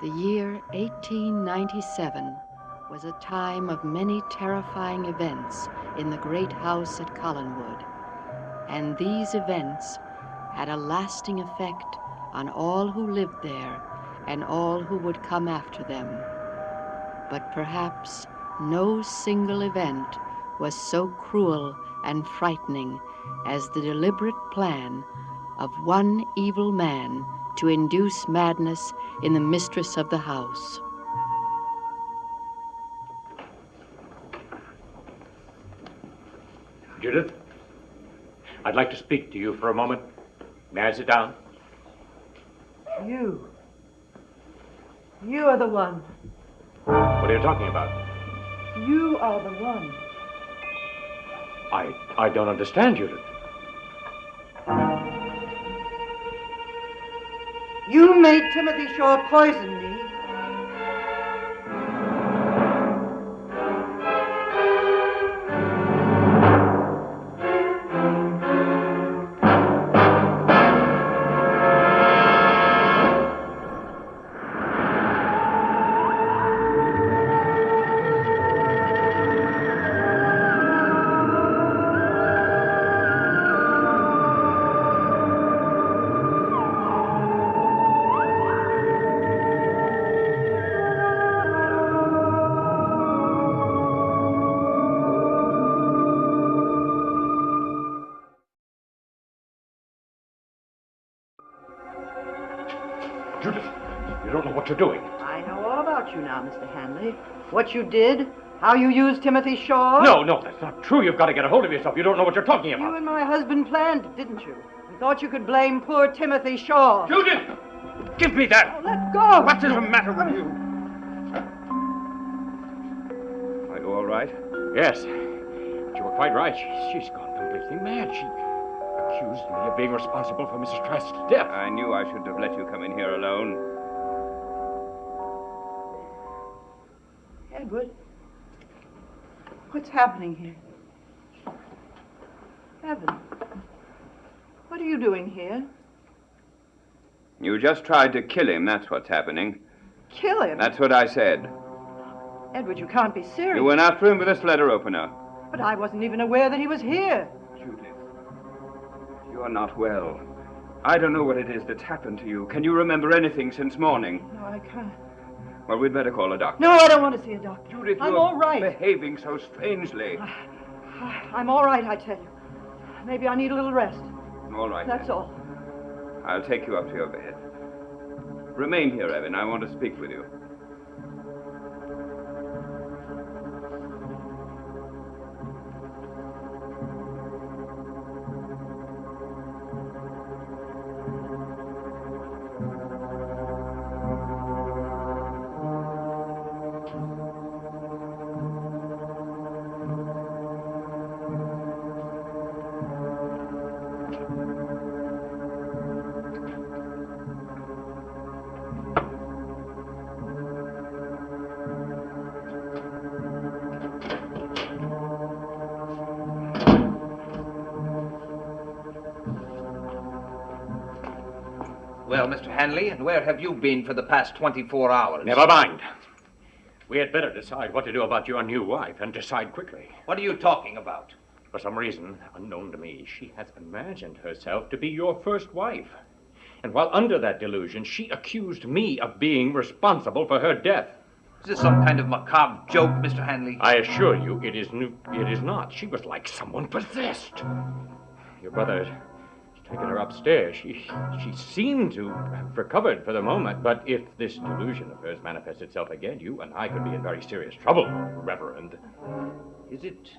The year 1897 was a time of many terrifying events in the great house at Collinwood, and these events had a lasting effect on all who lived there and all who would come after them. But perhaps no single event was so cruel and frightening as the deliberate plan of one evil man to induce madness in the mistress of the house. Judith, I'd like to speak to you for a moment. May I sit down? You are the one. What are you talking about? You are the one. I don't understand, Judith. You made Timothy Shaw poison me. Judith, you don't know what you're doing. I know all about you now, Mr. Hanley. What you did, how you used Timothy Shaw. No, that's not true. You've got to get a hold of yourself. You don't know what you're talking about. You and my husband planned it, didn't you? And thought you could blame poor Timothy Shaw. Judith! Give me that! Oh, let go! What is the matter with you? Are you all right? Yes. But you were quite right. She's gone completely mad. She accused me of being responsible for Mrs. Trask's death. I knew I shouldn't have let you come in here alone. Edward, what's happening here? Evan, what are you doing here? You just tried to kill him, that's what's happening. Kill him? That's what I said. Edward, you can't be serious. You went after him with this letter opener. But I wasn't even aware that he was here. Judith, you're not well. I don't know what it is that's happened to you. Can you remember anything since morning? No, I can't. Well, we'd better call a doctor. No, I don't want to see a doctor. Judith, I'm you're all right. behaving so strangely. I'm all right, I tell you. Maybe I need a little rest. All right, That's then. all. I'll take you up to your bed. Remain here, Evan. I want to speak with you. Well, Mr. Hanley, and where have you been for the past 24 hours? Never mind. We had better decide what to do about your new wife, and decide quickly. What are you talking about? For some reason, unknown to me, she has imagined herself to be your first wife. And while under that delusion, she accused me of being responsible for her death. Is this some kind of macabre joke, Mr. Hanley? I assure you, it is not. She was like someone possessed. Your brother has taken her upstairs. She seemed to have recovered for the moment, but if this delusion of hers manifests itself again, you and I could be in very serious trouble, Reverend. Is it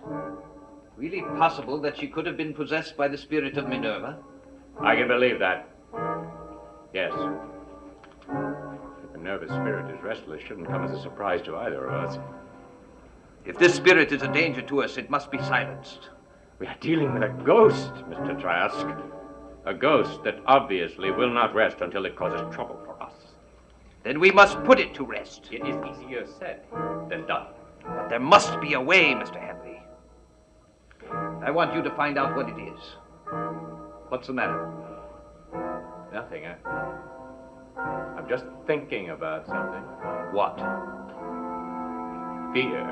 really possible that she could have been possessed by the spirit of Minerva? I can believe that. Yes. If Minerva's spirit is restless, shouldn't come as a surprise to either of us. If this spirit is a danger to us, it must be silenced. We are dealing with a ghost, Mr. Trask. A ghost that obviously will not rest until it causes trouble for us. Then we must put it to rest. It is easier said than done. But there must be a way, Mr. Hanley. I want you to find out what it is. What's the matter? Nothing. I'm just thinking about something. What? Fear,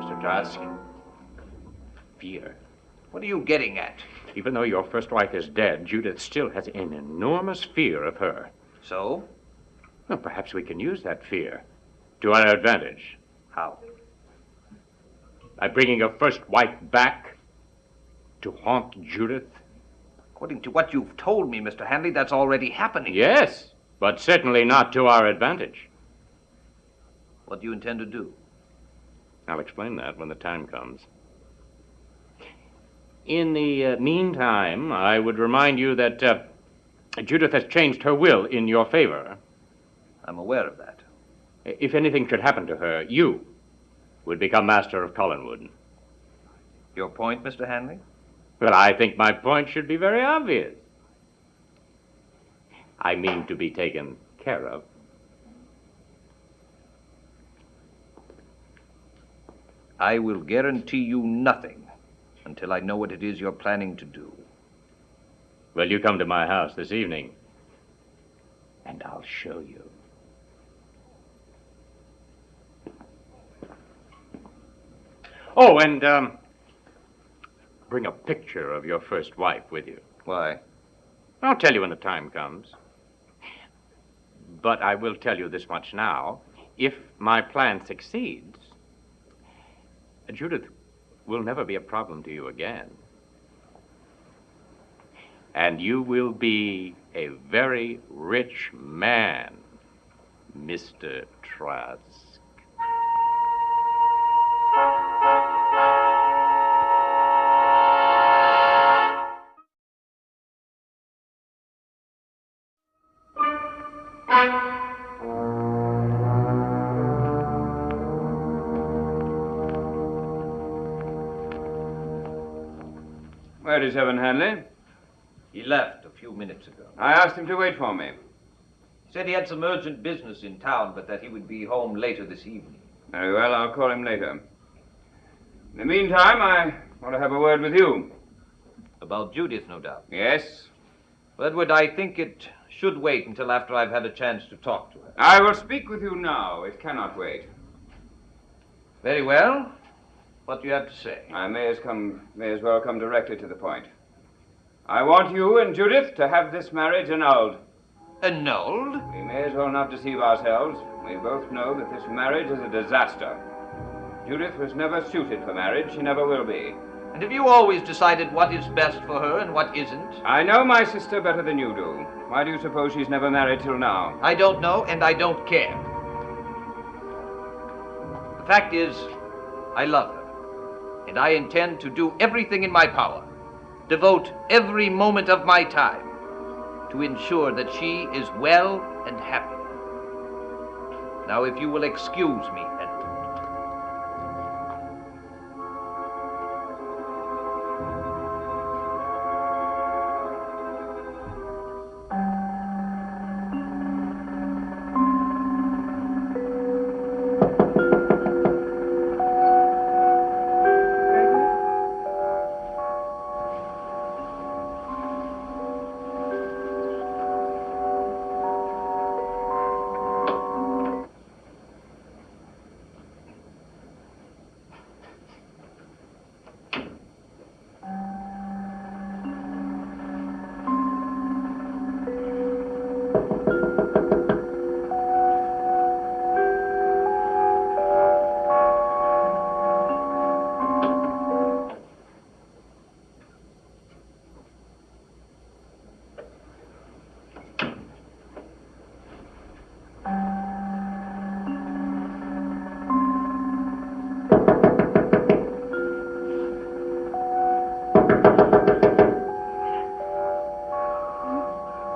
Mr. Trask. Fear. What are you getting at? Even though your first wife is dead, Judith still has an enormous fear of her. So? Well, perhaps we can use that fear to our advantage. How? By bringing your first wife back to haunt Judith. According to what you've told me, Mr. Hanley, that's already happening. Yes, but certainly not to our advantage. What do you intend to do? I'll explain that when the time comes. In the meantime, I would remind you that Judith has changed her will in your favor. I'm aware of that. If anything should happen to her, you would become master of Collinwood. Your point, Mr. Hanley? Well, I think my point should be very obvious. I mean to be taken care of. I will guarantee you nothing until I know what it is you're planning to do. Well, you come to my house this evening, and I'll show you. Oh, and bring a picture of your first wife with you. Why? I'll tell you when the time comes. But I will tell you this much now. If my plan succeeds, Judith will never be a problem to you again. And you will be a very rich man, Mr. Trask. Where is Evan Hanley? He left a few minutes ago. I asked him to wait for me. He said he had some urgent business in town, but that he would be home later this evening. Very well, I'll call him later. In the meantime, I want to have a word with you. About Judith, no doubt. Yes? Well, Edward, I think it should wait until after I've had a chance to talk to her. I will speak with you now. It cannot wait. Very well. What do you have to say? I may as well come directly to the point. I want you and Judith to have this marriage annulled. Annulled? We may as well not deceive ourselves. We both know that this marriage is a disaster. Judith was never suited for marriage. She never will be. And have you always decided what is best for her and what isn't? I know my sister better than you do. Why do you suppose she's never married till now? I don't know, and I don't care. The fact is, I love her. And I intend to do everything in my power, devote every moment of my time to ensure that she is well and happy. Now, if you will excuse me, Edward.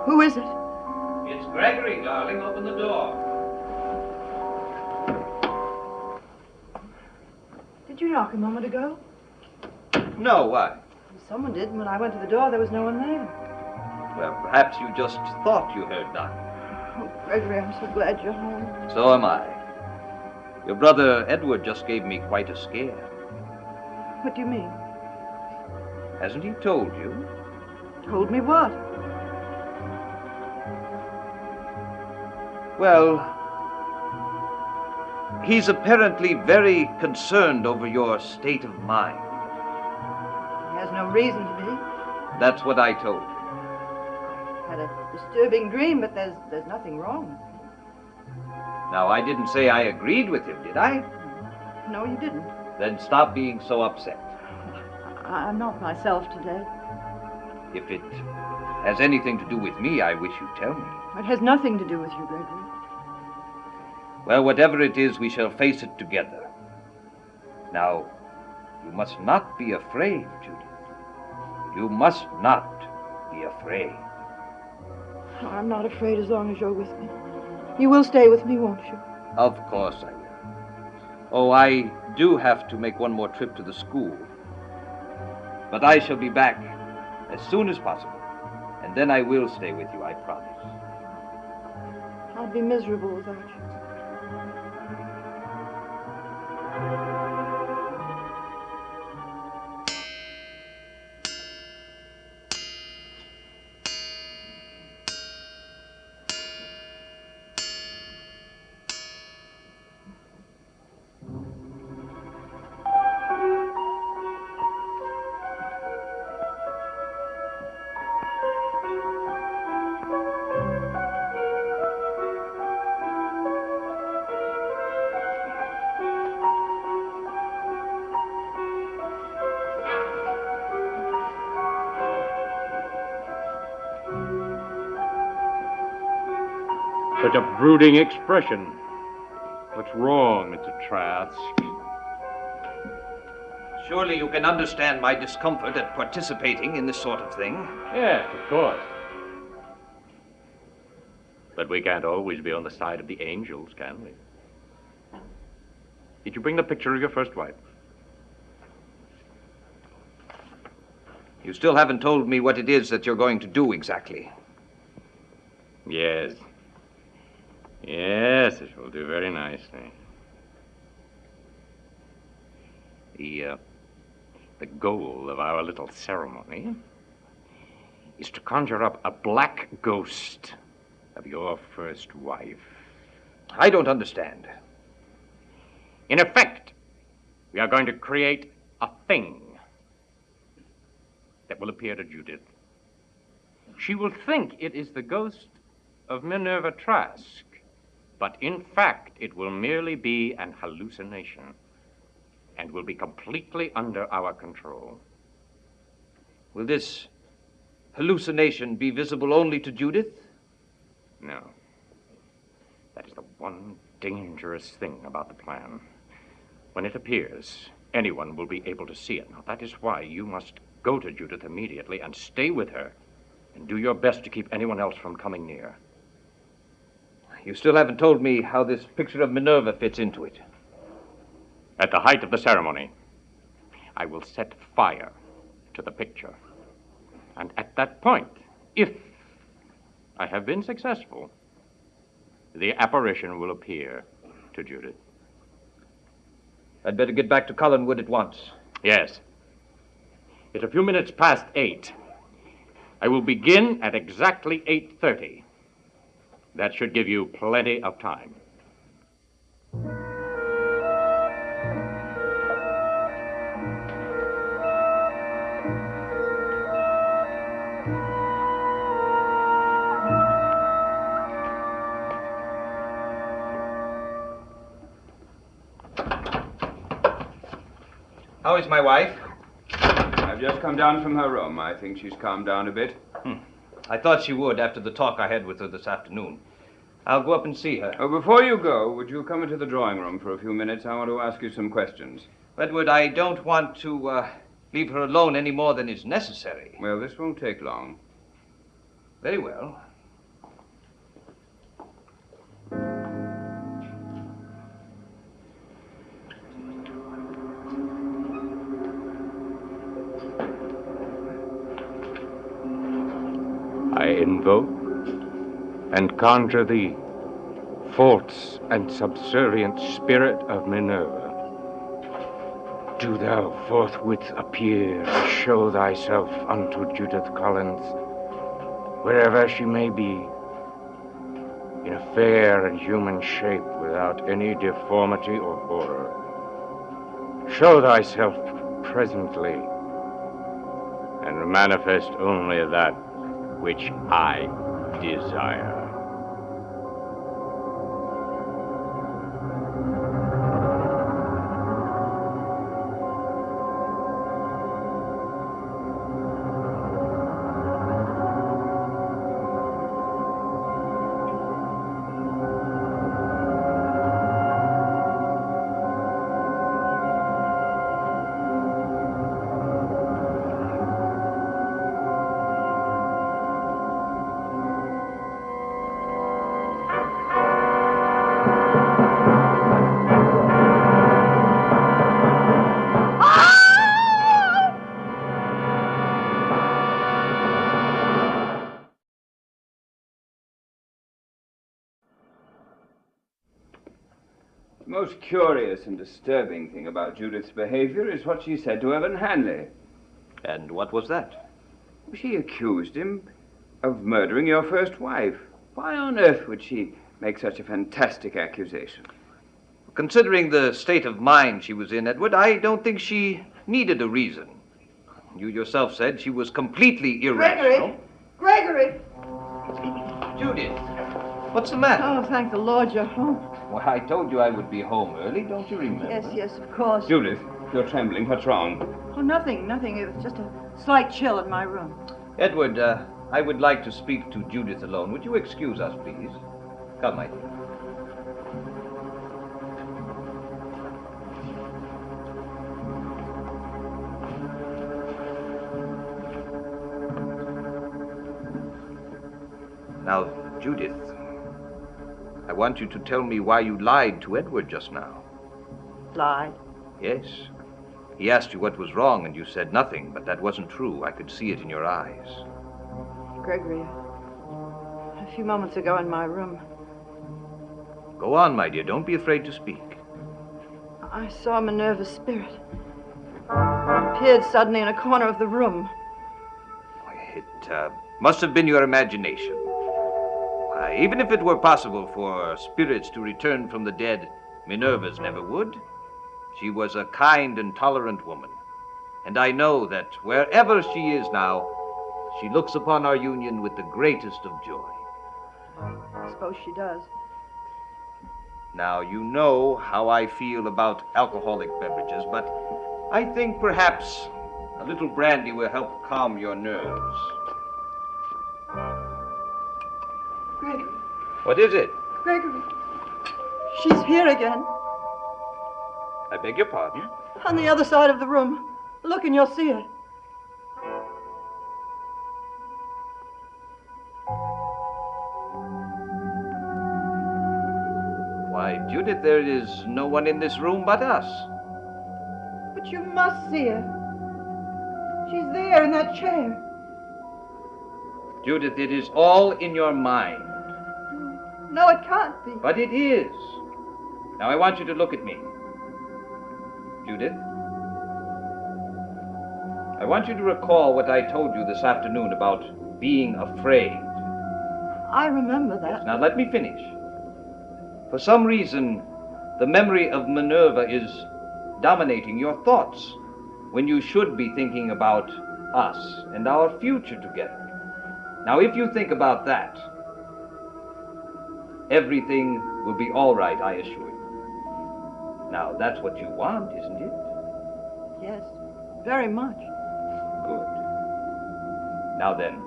Who is it? It's Gregory, darling. Open the door. Did you knock a moment ago? No, why? Someone did, and when I went to the door, there was no one there. Well, perhaps you just thought you heard knocking. Oh, Gregory, I'm so glad you're home. So am I. Your brother Edward just gave me quite a scare. What do you mean? Hasn't he told you? Told me what? Well, he's apparently very concerned over your state of mind. He has no reason to be. That's what I told him. Had a disturbing dream, but there's nothing wrong. Now, I didn't say I agreed with him, did I? No, you didn't. Then stop being so upset. I'm not myself today. If it has anything to do with me, I wish you'd tell me. It has nothing to do with you, Gregory. Well, whatever it is, we shall face it together. Now, you must not be afraid, Judith. You must not be afraid. I'm not afraid as long as you're with me. You will stay with me, won't you? Of course I will. Oh, I do have to make one more trip to the school. But I shall be back as soon as possible. And then I will stay with you, I promise. I'd be miserable without you. Such a brooding expression. What's wrong, Mr. Trask? Surely you can understand my discomfort at participating in this sort of thing. Yes, of course. But we can't always be on the side of the angels, can we? Did you bring the picture of your first wife? You still haven't told me what it is that you're going to do exactly. Yes. Yes, it will do very nicely. The goal of our little ceremony is to conjure up a black ghost of your first wife. I don't understand. In effect, we are going to create a thing that will appear to Judith. She will think it is the ghost of Minerva Trask, but in fact, it will merely be an hallucination and will be completely under our control. Will this hallucination be visible only to Judith? No. That is the one dangerous thing about the plan. When it appears, anyone will be able to see it. Now, that is why you must go to Judith immediately and stay with her and do your best to keep anyone else from coming near. You still haven't told me how this picture of Minerva fits into it. At the height of the ceremony, I will set fire to the picture. And at that point, if I have been successful, the apparition will appear to Judith. I'd better get back to Collinwood at once. Yes. It's a few minutes past 8. I will begin at exactly 8:30. That should give you plenty of time. How is my wife? I've just come down from her room. I think she's calmed down a bit. I thought she would after the talk I had with her this afternoon. I'll go up and see her. Oh, before you go, would you come into the drawing room for a few minutes? I want to ask you some questions. Edward, I don't want to leave her alone any more than is necessary. Well, this won't take long. Very well. I invoke and conjure thee, false and subservient spirit of Minerva. Do thou forthwith appear and show thyself unto Judith Collins, wherever she may be, in a fair and human shape without any deformity or horror. Show thyself presently, and manifest only that which I desire. The most curious and disturbing thing about Judith's behavior is what she said to Evan Hanley. And what was that? She accused him of murdering your first wife. Why on earth would she make such a fantastic accusation? Considering the state of mind she was in, Edward, I don't think she needed a reason. You yourself said she was completely irrational. Gregory! Judith, what's the matter? Oh, thank the Lord you're home. Well, I told you I would be home early, don't you remember? Yes, of course. Judith, you're trembling. What's wrong? Oh, nothing. It was just a slight chill in my room. Edward, I would like to speak to Judith alone. Would you excuse us, please? Come, my dear. Now, Judith, I want you to tell me why you lied to Edward just now. Lied? Yes. He asked you what was wrong, and you said nothing, but that wasn't true. I could see it in your eyes. Gregory, a few moments ago in my room, Go on, my dear. Don't be afraid to speak. I saw Minerva's spirit. It appeared suddenly in a corner of the room. It must have been your imagination. Even if it were possible for spirits to return from the dead, Minerva's never would. She was a kind and tolerant woman. And I know that wherever she is now, she looks upon our union with the greatest of joy. I suppose she does. Now, you know how I feel about alcoholic beverages, but I think perhaps a little brandy will help calm your nerves. Gregory. What is it? Gregory. She's here again. I beg your pardon? On the other side of the room. Look and you'll see her. Why, Judith, there is no one in this room but us. But you must see her. She's there in that chair. Judith, it is all in your mind. No, it can't be. But it is. Now, I want you to look at me. Judith, I want you to recall what I told you this afternoon about being afraid. I remember that. Yes, now let me finish. For some reason, the memory of Minerva is dominating your thoughts when you should be thinking about us and our future together. Now, if you think about that, everything will be all right, I assure you. Now, that's what you want, isn't it? Yes, very much. Good. Now then,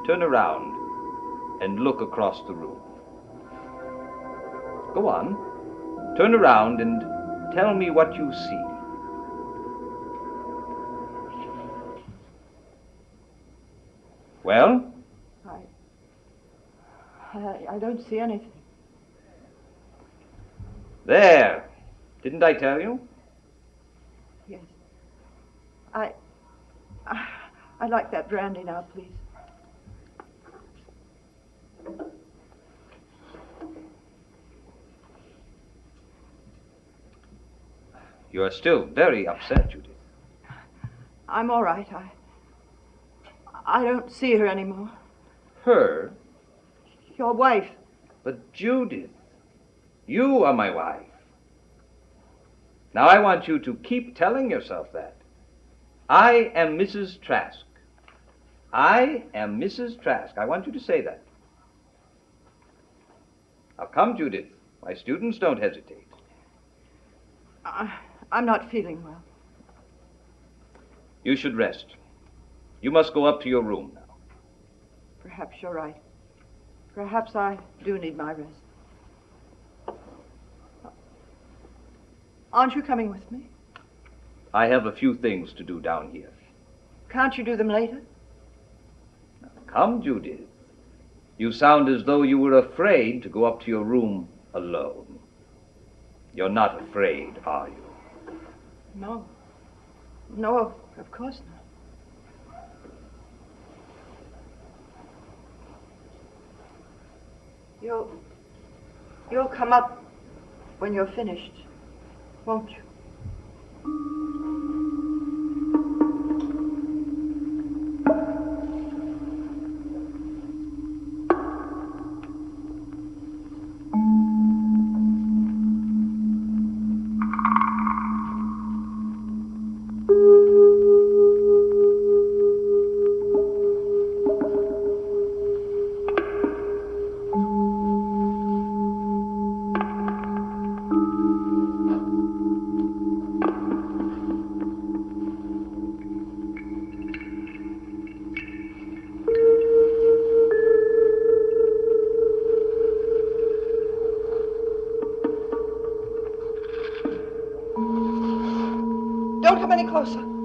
turn around and look across the room. Go on. Turn around and tell me what you see. Well? I don't see anything. There. Didn't I tell you? Yes. I'd like that brandy now, please. You're still very upset, Judith. I'm all right. I don't see her anymore. Her? Your wife. But Judith, you are my wife. Now I want you to keep telling yourself that. I am Mrs. Trask. I am Mrs. Trask. I want you to say that. Now come, Judith. My students, don't hesitate. I'm not feeling well. You should rest. You must go up to your room now. Perhaps you're right. Perhaps I do need my rest. Aren't you coming with me? I have a few things to do down here. Can't you do them later? Now, come, Judith. You sound as though you were afraid to go up to your room alone. You're not afraid, are you? No. No, of course not. You'll come up when you're finished, won't you? Don't come any closer.